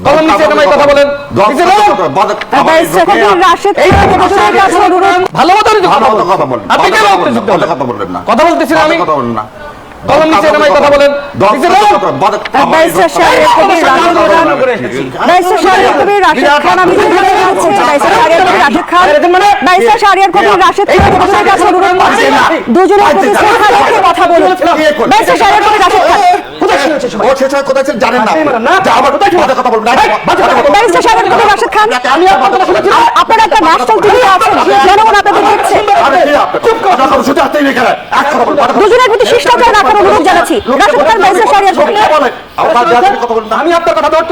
কলম নিচে নামাই কথা বলেন। ভালো মতো আপনি কেন কথা বলতেছেন? আমি কলম নিচে নামাই কথা বলেন। আপনারা একটা ন্যাশনাল টিভি আছেন, জনগণ আপনাদের দেখছে। দুজনের প্রতি শিষ্টাচার রাখার অনুরোধ জানাচ্ছি। রাশেদ খান, ব্যারিস্টার শাহরিয়ার কবির।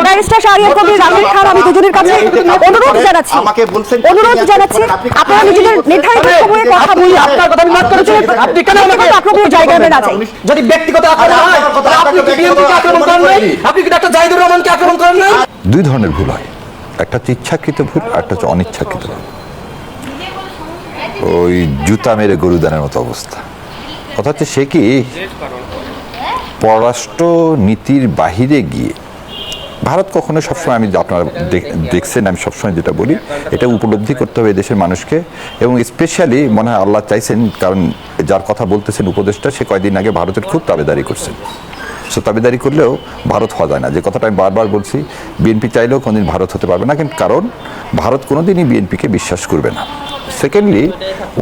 ব্যারিস্টার শাহরিয়ার কবির, রাশেদ খান, আমি দুজনের কাছে অনুরোধ জানাচ্ছি, আপনারা নিজেদের নির্ধারিত সময়ে কথা বলি। আপনার কথা আমি মাফ করেছি, আপনি কেন আমাকে আক্রমণের জায়গায় না যাই? যদি ব্যক্তিগত আক্রমণ হয়, আপনি কি বিএনপিকে আক্রমণ করেন নাই? আপনি কি ডাক্তার জাহিদুর রহমানকে আক্রমণ করেন নাই? দুই ধরনের ভুল হয়, একটা হচ্ছে ইচ্ছাকৃত ভুল, একটা হচ্ছে অনিচ্ছাকৃত ভুল। ওই জুতা মেরে গরুদানের মতো অবস্থা। কথা হচ্ছে সে কি পররাষ্ট্র নীতির বাহিরে গিয়ে ভারত কখনো সবসময়, আমি আপনারা দেখছেন আমি সবসময় যেটা বলি, এটা উপলব্ধি করতে হবে দেশের মানুষকে, এবং স্পেশালি মনে হয় আল্লাহ চাইছেন, কারণ যার কথা বলতেছেন উপদেষ্টা, সে কয়েকদিন আগে ভারতের খুব তাবেদারি করছেন। সো তাবেদারি করলেও ভারত হওয়া যায় না, যে কথাটা আমি বারবার বলছি। বিএনপি চাইলেও কোনোদিন ভারত হতে পারবে না, কিন্তু কারণ ভারত কোনোদিনই বিএনপিকে বিশ্বাস করবে না। সেকেন্ডলি,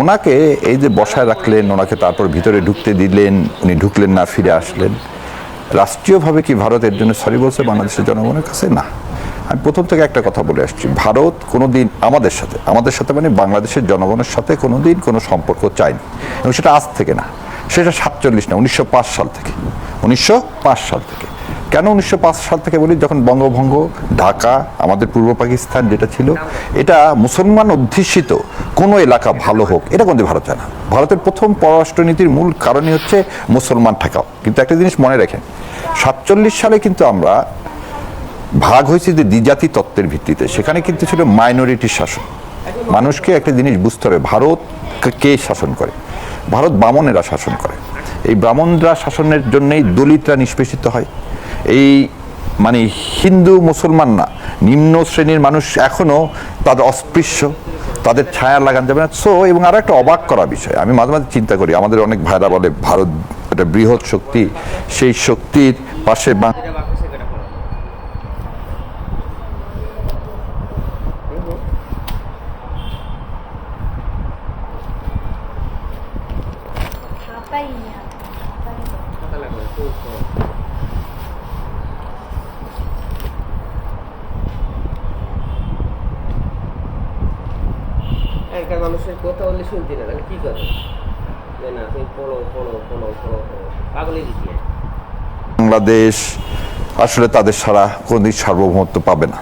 ওনাকে এই যে বসায় রাখলেন, ওনাকে তারপর ভিতরে ঢুকতে দিলেন, উনি ঢুকলেন না, ফিরে আসলেন। রাষ্ট্রীয়ভাবে কি ভারত এর জন্য সরি বলছে বাংলাদেশের জনগণের কাছে? না। আমি প্রথম থেকে একটা কথা বলে আসছি, ভারত কোনোদিন আমাদের সাথে মানে বাংলাদেশের জনগণের সাথে কোনোদিন কোনো সম্পর্ক চায়নি, এবং সেটা আজ থেকে না, সেটা 47 না, 1905 সাল থেকে। 1905 সাল থেকে। কেন 1905 সাল থেকে বলি? যখন বঙ্গভঙ্গ, ঢাকা, আমাদের পূর্ব পাকিস্তান যেটা ছিল, এটা মুসলমান অধ্যুষিত কোনো এলাকা ভালো হোক, এটা কোনোদিন ভারত চায় না। ভারতের প্রথম পররাষ্ট্রনীতির মূল কারণই হচ্ছে মুসলমান ঠেকাও। কিন্তু একটা জিনিস মনে রাখেন, 47 সালে কিন্তু আমরা ভাগ হয়েছি যে দ্বিজাতি তত্ত্বের ভিত্তিতে, সেখানে কিন্তু ছিল মাইনরিটি শাসন। মানুষকে একটা জিনিস বুঝতে হবে, ভারত কে শাসন করে? ভারত বামনেরা শাসন করে। এই ব্রাহ্মণরা শাসনের জন্যই দলিতরা নিষ্পেষিত হয়। এই মানে হিন্দু মুসলমান না, নিম্ন শ্রেণীর মানুষ এখনো তাদের অস্পৃশ্য, তাদের ছায়া লাগান যাবে না। সো, এবং আরো একটা অবাক করা বিষয়, আমি মাঝে মাঝে চিন্তা করি, আমাদের অনেক ভাইরা বলে ভারত একটা বৃহৎ শক্তি, সেই শক্তির পাশে মানুষের কথা বললে শুনছি না, কি করে না তুমি পড়ো পাগলে দিচ্ছি। বাংলাদেশ আসলে তাদের সারা কোনদিন সার্বভৌমত্ব পাবে না।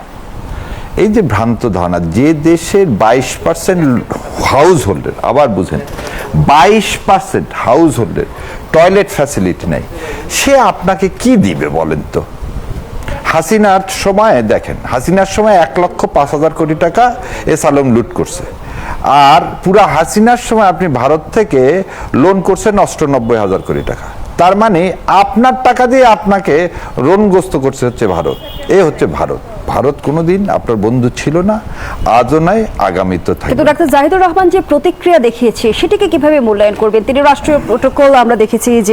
এই যে ভ্রান্ত ধারণা, যে দেশের 22% হাউস হোল্ডের, আবার বুঝেন 22% হাউস হোল্ডের টয়লেট ফ্যাসিলিটি নেই, সে আপনাকে কি দিবে বলেন তো? হাসিনার সময় দেখেন, হাসিনার সময় 1,05,000 কোটি টাকা এস আলম লুট করছে, আর পুরা হাসিনার সময় আপনি ভারত থেকে লোন করছেন 98,000 কোটি টাকা। তার মানে আপনার টাকা দিয়ে আপনাকে ঋণগ্রস্ত করছে হচ্ছে ভারত। এ হচ্ছে ভারত। ভারত কোনোদিন আপনার বন্ধু ছিল না, আজও নাই, আগামীতে থাকবে। কিন্তু ডাক্তার জাহিদুর রহমান যে প্রতিক্রিয়া দেখিয়েছে, সেটাকে কিভাবে মূল্যায়ন করবেন তিনি? রাষ্ট্রীয় প্রোটোকল আমরা দেখেছি যে